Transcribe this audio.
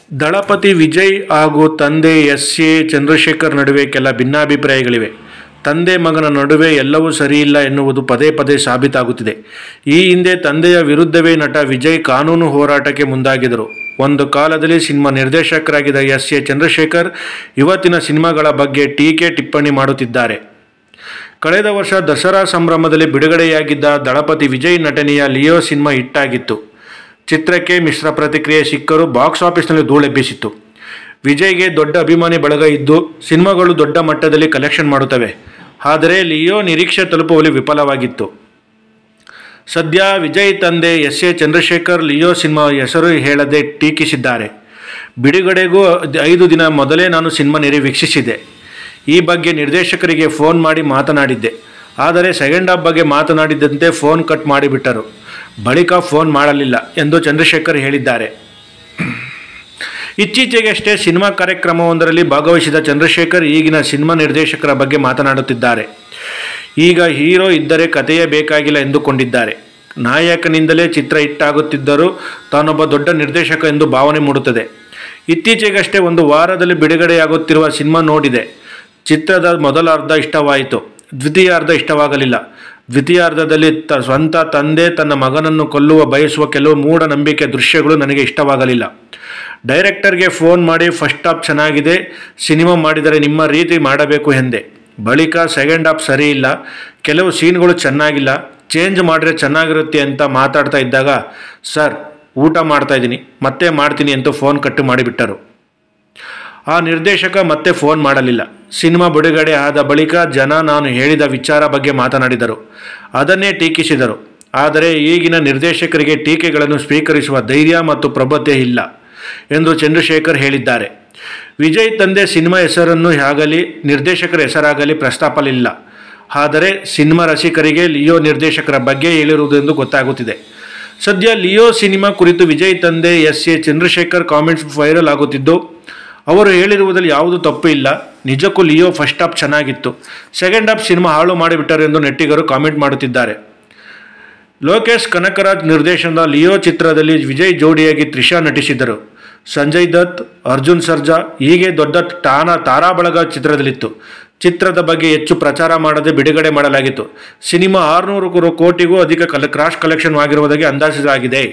ದಳಪತಿ ವಿಜಯ್ ಹಾಗೂ ತಂದೆ ಎಸ್.ಎ. ಚಂದ್ರಶೇಖರ್ ನಡುವೆ ಕೆಲ ಭಿನ್ನಾಭಿಪ್ರಾಯಗಳಿವೆ. ತಂದೆ ಮಗನ ನಡುವೆ ಎಲ್ಲವೂ ಸರಿಯಿಲ್ಲ ಎನ್ನುವುದು ಪದೇ ಪದೇ ಸಾಬೀತಾಗುತ್ತಿದೆ. ಈ ಹಿಂದೆ ತಂದೆಯ ವಿರುದ್ಧವೇ ನಟ ವಿಜಯ್ ಕಾನೂನು ಹೋರಾಟಕ್ಕೆ ಮುಂದಾಗಿದ್ದರು. ಒಂದು ಕಾಲದಲ್ಲಿ ಸಿನಿಮಾ ನಿರ್ದೇಶಕರಾಗಿದ್ದ ಎಸ್.ಎ. ಚಂದ್ರಶೇಖರ್ ಇವತ್ತಿನ ಸಿನಿಮಾಗಳ ಬಗ್ಗೆ ಟೀಕೆ ಟಿಪ್ಪಣಿ ಮಾಡುತ್ತಿದ್ದಾರೆ. ಕಳೆದ ವರ್ಷ ದಸರಾ ಸಂಭ್ರಮದಲ್ಲಿ ಬಿಡುಗಡೆಯಾಗಿದ್ದ ದಳಪತಿ ವಿಜಯ್ ನಟನೆಯ ಲಿಯೋ ಸಿನಿಮಾ ಹಿಟ್ಟಾಗಿತ್ತು. ಚಿತ್ರಕ್ಕೆ ಮಿಶ್ರ ಪ್ರತಿಕ್ರಿಯೆ ಸಿಕ್ಕರೂ ಬಾಕ್ಸ್ ಆಫೀಸ್ನಲ್ಲಿ ಧೂಳೆಬ್ಬಿಸಿತ್ತು. ವಿಜಯ್ಗೆ ದೊಡ್ಡ ಅಭಿಮಾನಿ ಬಳಗ ಇದ್ದು ಸಿನಿಮಾಗಳು ದೊಡ್ಡ ಮಟ್ಟದಲ್ಲಿ ಕಲೆಕ್ಷನ್ ಮಾಡುತ್ತವೆ. ಆದರೆ ಲಿಯೋ ನಿರೀಕ್ಷೆ ತಲುಪುವಲ್ಲಿ ವಿಫಲವಾಗಿತ್ತು. ಸದ್ಯ ವಿಜಯ್ ತಂದೆ ಎಸ್.ಎ. ಚಂದ್ರಶೇಖರ್ ಲಿಯೋ ಸಿನಿಮಾ ಹೆಸರು ಹೇಳದೆ ಟೀಕಿಸಿದ್ದಾರೆ. ಬಿಡುಗಡೆಗೂ 5 ದಿನ ಮೊದಲೇ ನಾನು ಸಿನಿಮಾ ವೀಕ್ಷಿಸಿದೆ. ಈ ಬಗ್ಗೆ ನಿರ್ದೇಶಕರಿಗೆ ಫೋನ್ ಮಾಡಿ ಮಾತನಾಡಿದ್ದೆ. ಆದರೆ ಸೆಕೆಂಡ್ ಹಾಫ್ ಬಗ್ಗೆ ಮಾತನಾಡಿದಂತೆ ಫೋನ್ ಕಟ್ ಮಾಡಿಬಿಟ್ಟರು. ಬಳಿಕ ಫೋನ್ ಮಾಡಲಿಲ್ಲ ಎಂದು ಚಂದ್ರಶೇಖರ್ ಹೇಳಿದ್ದಾರೆ. ಇತ್ತೀಚೆಗಷ್ಟೇ ಸಿನಿಮಾ ಕಾರ್ಯಕ್ರಮವೊಂದರಲ್ಲಿ ಭಾಗವಹಿಸಿದ ಚಂದ್ರಶೇಖರ್ ಈಗಿನ ಸಿನಿಮಾ ನಿರ್ದೇಶಕರ ಬಗ್ಗೆ ಮಾತನಾಡುತ್ತಿದ್ದಾರೆ. ಈಗ ಹೀರೋ ಇದ್ದರೆ ಕಥೆಯೇ ಬೇಕಾಗಿಲ್ಲ ಎಂದುಕೊಂಡಿದ್ದಾರೆ. ನಾಯಕನಿಂದಲೇ ಚಿತ್ರ ಹಿಟ್ಟಾಗುತ್ತಿದ್ದರೂ ತಾನೊಬ್ಬ ದೊಡ್ಡ ನಿರ್ದೇಶಕ ಎಂದು ಭಾವನೆ ಮೂಡುತ್ತದೆ. ಇತ್ತೀಚೆಗಷ್ಟೇ ಒಂದು ವಾರದಲ್ಲಿ ಬಿಡುಗಡೆಯಾಗುತ್ತಿರುವ ಸಿನಿಮಾ ನೋಡಿದೆ. ಚಿತ್ರದ ಮೊದಲ ಅರ್ಧ ಇಷ್ಟವಾಯಿತು. ದ್ವಿತೀಯ ಅರ್ಧ ಇಷ್ಟವಾಗಲಿಲ್ಲ. ದ್ವಿತೀಯಾರ್ಧದಲ್ಲಿ ಸ್ವಂತ ತಂದೆ ತನ್ನ ಮಗನನ್ನು ಕೊಲ್ಲುವ ಬಯಸುವ ಕೆಲವು ಮೂಢನಂಬಿಕೆ ದೃಶ್ಯಗಳು ನನಗೆ ಇಷ್ಟವಾಗಲಿಲ್ಲ. ಡೈರೆಕ್ಟರ್ಗೆ ಫೋನ್ ಮಾಡಿ ಫಸ್ಟ್ ಹಾಫ್ ಚೆನ್ನಾಗಿದೆ, ಸಿನಿಮಾ ಮಾಡಿದರೆ ನಿಮ್ಮ ರೀತಿ ಮಾಡಬೇಕು ಎಂದೆ. ಬಳಿಕ ಸೆಕೆಂಡ್ ಹಾಫ್ ಸರಿ ಇಲ್ಲ, ಕೆಲವು ಸೀನ್ಗಳು ಚೆನ್ನಾಗಿಲ್ಲ, ಚೇಂಜ್ ಮಾಡಿದ್ರೆ ಚೆನ್ನಾಗಿರುತ್ತೆ ಅಂತ ಮಾತಾಡ್ತಾ ಇದ್ದಾಗ ಸರ್ ಊಟ ಮಾಡ್ತಾಯಿದ್ದೀನಿ ಮತ್ತೆ ಮಾಡ್ತೀನಿ ಅಂತ ಫೋನ್ ಕಟ್ಟು ಮಾಡಿಬಿಟ್ಟರು. ಆ ನಿರ್ದೇಶಕ ಮತ್ತೆ ಫೋನ್ ಮಾಡಲಿಲ್ಲ. ಸಿನಿಮಾ ಬಿಡುಗಡೆ ಆದ ಬಳಿಕ ಜನ ನಾನು ಹೇಳಿದ ವಿಚಾರ ಬಗ್ಗೆ ಮಾತನಾಡಿದರು. ಅದನ್ನೇ ಟೀಕಿಸಿದರು. ಆದರೆ ಈಗಿನ ನಿರ್ದೇಶಕರಿಗೆ ಟೀಕೆಗಳನ್ನು ಸ್ವೀಕರಿಸುವ ಧೈರ್ಯ ಮತ್ತು ಪ್ರಬುದ್ಧತೆ ಇಲ್ಲ ಎಂದು ಚಂದ್ರಶೇಖರ್ ಹೇಳಿದ್ದಾರೆ. ವಿಜಯ್ ತಂದೆ ಸಿನಿಮಾ ಹೆಸರನ್ನು ಆಗಲಿ ನಿರ್ದೇಶಕರ ಹೆಸರಾಗಲಿ ಪ್ರಸ್ತಾಪಲಿಲ್ಲ. ಆದರೆ ಸಿನಿಮಾ ರಸಿಕರಿಗೆ ಲಿಯೋ ನಿರ್ದೇಶಕರ ಬಗ್ಗೆ ಹೇಳಿರುವುದೆಂದು ಗೊತ್ತಾಗುತ್ತಿದೆ. ಸದ್ಯ ಲಿಯೋ ಸಿನಿಮಾ ಕುರಿತು ವಿಜಯ್ ತಂದೆ ಎಸ್.ಎ. ಚಂದ್ರಶೇಖರ್ ಕಾಮೆಂಟ್ಸ್ ವೈರಲ್ ಆಗುತ್ತಿದ್ದು ಅವರು ಹೇಳಿರುವುದರಲ್ಲಿ ಯಾವುದೂ ತಪ್ಪು ಇಲ್ಲ. ನಿಜಕ್ಕೂ ಲಿಯೋ ಫಸ್ಟ್ ಹಾಫ್ ಚೆನ್ನಾಗಿತ್ತು, ಸೆಕೆಂಡ್ ಹಾಫ್ ಸಿನಿಮಾ ಹಾಳು ಮಾಡಿಬಿಟ್ಟರು ಎಂದು ನೆಟ್ಟಿಗರು ಕಾಮೆಂಟ್ ಮಾಡುತ್ತಿದ್ದಾರೆ. ಲೋಕೇಶ್ ಕನಕರಾಜ್ ನಿರ್ದೇಶನದ ಲಿಯೋ ಚಿತ್ರದಲ್ಲಿ ವಿಜಯ್ ಜೋಡಿಯಾಗಿ ತ್ರಿಷಾ ನಟಿಸಿದ್ದರು. ಸಂಜಯ್ ದತ್, ಅರ್ಜುನ್ ಸರ್ಜಾ ಹೀಗೆ ದೊಡ್ಡ ತಾರಾಬಳಗ ಚಿತ್ರದಲ್ಲಿತ್ತು. ಚಿತ್ರದ ಬಗ್ಗೆ ಹೆಚ್ಚು ಪ್ರಚಾರ ಮಾಡದೆ ಬಿಡುಗಡೆ ಮಾಡಲಾಗಿತ್ತು. ಸಿನಿಮಾ 600 ಕೋಟಿಗೂ ಅಧಿಕ ಕ್ರಾಸ್ ಕಲೆಕ್ಷನ್ ಆಗಿರುವುದಾಗಿ ಅಂದಾಜಿಸಲಾಗಿದೆ.